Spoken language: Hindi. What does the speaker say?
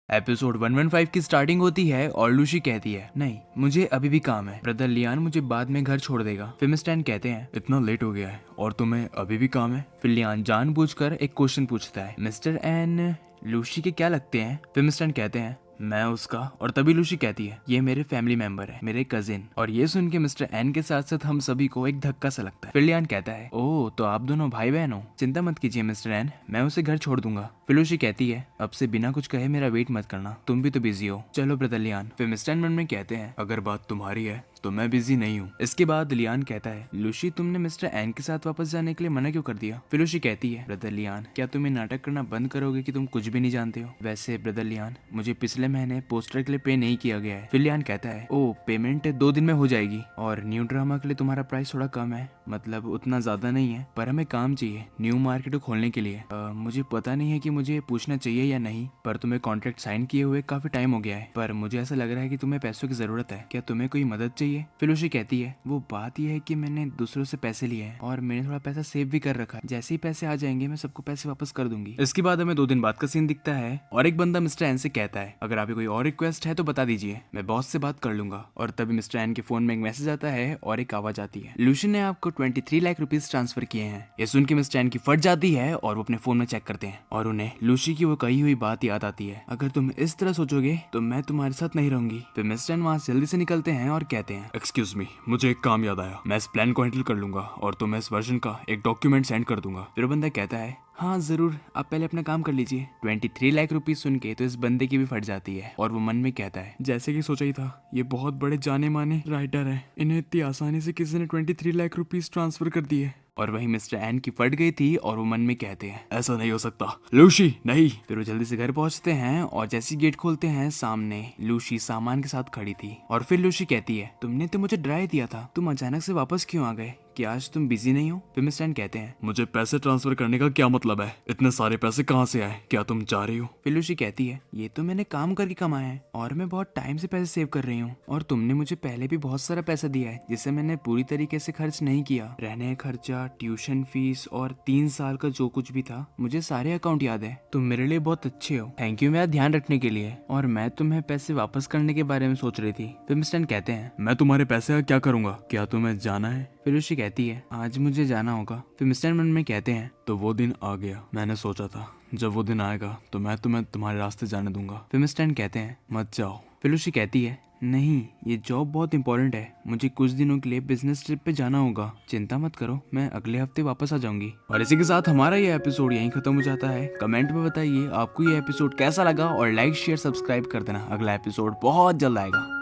एपिसोड 115 की स्टार्टिंग होती है और लूसी कहती है नहीं मुझे अभी भी काम है, ब्रदर लियान मुझे बाद में घर छोड़ देगा। फिर मिस्टर एन कहते हैं इतना लेट हो गया है और तुम्हें अभी भी काम है। फिर लियान जानबूझकर एक क्वेश्चन पूछता है, मिस्टर एन लूसी के क्या लगते हैं? फिर मिस्टर एन कहते हैं मैं उसका। और तभी लूसी कहती है ये मेरे फैमिली मेंबर है, मेरे कजिन। और ये सुन के मिस्टर एन के साथ साथ हम सभी को एक धक्का सा लगता है। फिर लियान कहता है ओह तो आप दोनों भाई बहन हो, चिंता मत कीजिए मिस्टर एन, मैं उसे घर छोड़ दूंगा। फिर लूसी कहती है अब से बिना कुछ कहे मेरा वेट मत करना, तुम भी तो बिजी हो, चलो ब्रदर लियान। फिर मिस्टर एन मन में कहते हैं अगर बात तुम्हारी है तो मैं बिजी नहीं हूँ। इसके बाद लियान कहता है लूसी तुमने मिस्टर एन के साथ वापस जाने के लिए मना क्यों कर दिया? फिर लूसी कहती है ब्रदर लियान क्या तुम ये नाटक करना बंद करोगे कि तुम कुछ भी नहीं जानते हो? वैसे ब्रदर लियान मुझे पिछले महीने पोस्टर के लिए पे नहीं किया गया है। फिर लियान कहता है ओ पेमेंट 2 दिन में हो जाएगी और न्यू ड्रामा के लिए तुम्हारा प्राइस थोड़ा कम है, मतलब उतना ज्यादा नहीं है, पर हमें काम चाहिए न्यू मार्केट को खोलने के लिए। मुझे पता नहीं है कि मुझे पूछना चाहिए या नहीं, पर तुम्हें कॉन्ट्रैक्ट साइन किए हुए काफी टाइम हो गया है, पर मुझे ऐसा लग रहा है कि तुम्हें पैसों की जरूरत है, क्या तुम्हें कोई मदद चाहिए? फिर लूसी कहती है वो बात यह है कि मैंने दूसरों से पैसे लिए हैं और मैंने थोड़ा पैसा सेव भी कर रखा है, जैसे ही पैसे आ जाएंगे मैं सबको पैसे वापस कर दूंगी। इसके बाद हमें 2 दिन बाद का सीन दिखता है और एक बंदा मिस्टर एन से कहता है अगर आपकी कोई और रिक्वेस्ट है तो बता दीजिए, मैं बॉस से बात कर लूंगा। और तभी मिस्टर एन के फोन में एक मैसेज आता है और एक आवाज आती है लूसी ने आपको 23 लाख रुपीस ट्रांसफर किए हैं। ये सुन के मिस्टर एन की फट जाती है और वो अपने फोन में चेक करते हैं और उन्हें लूसी की वो कही हुई बात याद आती है अगर तुम इस तरह सोचोगे तो मैं तुम्हारे साथ नहीं रहूंगी। फिर मिस्टर एन वहाँ जल्दी से निकलते हैं और कहते हैं एक्सक्यूज मी, मुझे एक काम याद आया, मैं इस प्लान को हैंडल कर लूंगा और तुम्हें इस वर्जन का एक डॉक्यूमेंट सेंड कर दूंगा। फिर बंदा कहता है हाँ जरूर, आप पहले अपना काम कर लीजिए। 23 लाख रुपीज सुन के तो इस बंदे की भी फट जाती है और वो मन में कहता है जैसे कि सोचा ही था, ये बहुत बड़े जाने माने राइटर है, इन्हें इतनी आसानी से किसी ने 23 लाख रुपीज ट्रांसफर कर दिए। और वही मिस्टर एन की फट गई थी और वो मन में कहते हैं ऐसा नहीं हो सकता लूसी नहीं। फिर वो जल्दी से घर पहुंचते हैं और जैसे गेट खोलते हैं सामने लूसी सामान के साथ खड़ी थी। और फिर लूसी कहती है तुमने तो मुझे डरा ही दिया था, तुम अचानक से वापस क्यों आ गए, कि आज तुम बिजी नहीं हो? फिर मिस्टर एन कहते हैं मुझे पैसे ट्रांसफर करने का क्या मतलब है, इतने सारे पैसे कहाँ से आए, क्या तुम चाह रही हो? फिर लूसी कहती है ये तो मैंने काम करके कमाया है और मैं बहुत टाइम से पैसे सेव कर रही हूँ और तुमने मुझे पहले भी बहुत सारा पैसा दिया है जिसे मैंने पूरी तरीके से खर्च नहीं किया, रहने का खर्चा, ट्यूशन फीस और 3 साल का जो कुछ भी था, मुझे सारे अकाउंट याद है। तुम मेरे लिए बहुत अच्छे हो, थैंक यू मेरा ध्यान रखने के लिए। और मैं तुम्हें पैसे वापस करने के बारे में सोच रही थी। फिर मिस्टर एन कहते हैं मैं तुम्हारे पैसे का क्या करूंगा, क्या तुम्हें जाना है? फिर लूसी कहती है आज मुझे जाना होगा। फिर मिस्टर मन में कहते हैं तो वो दिन आ गया, मैंने सोचा था जब वो दिन आएगा तो मैं तुम्हें तुम्हारे रास्ते जाने दूंगा। फिर मिस्टर एन कहते हैं मत जाओ। फिर लूसी कहती है नहीं ये जॉब बहुत इंपॉर्टेंट है, मुझे कुछ दिनों के लिए बिजनेस ट्रिप पे जाना होगा, चिंता मत करो मैं अगले हफ्ते वापस आ जाऊंगी। और इसी के साथ हमारा ये एपिसोड यहीं खत्म हो जाता है। कमेंट में बताइए आपको ये एपिसोड कैसा लगा और लाइक शेयर सब्सक्राइब कर देना, अगला एपिसोड बहुत जल्द आएगा।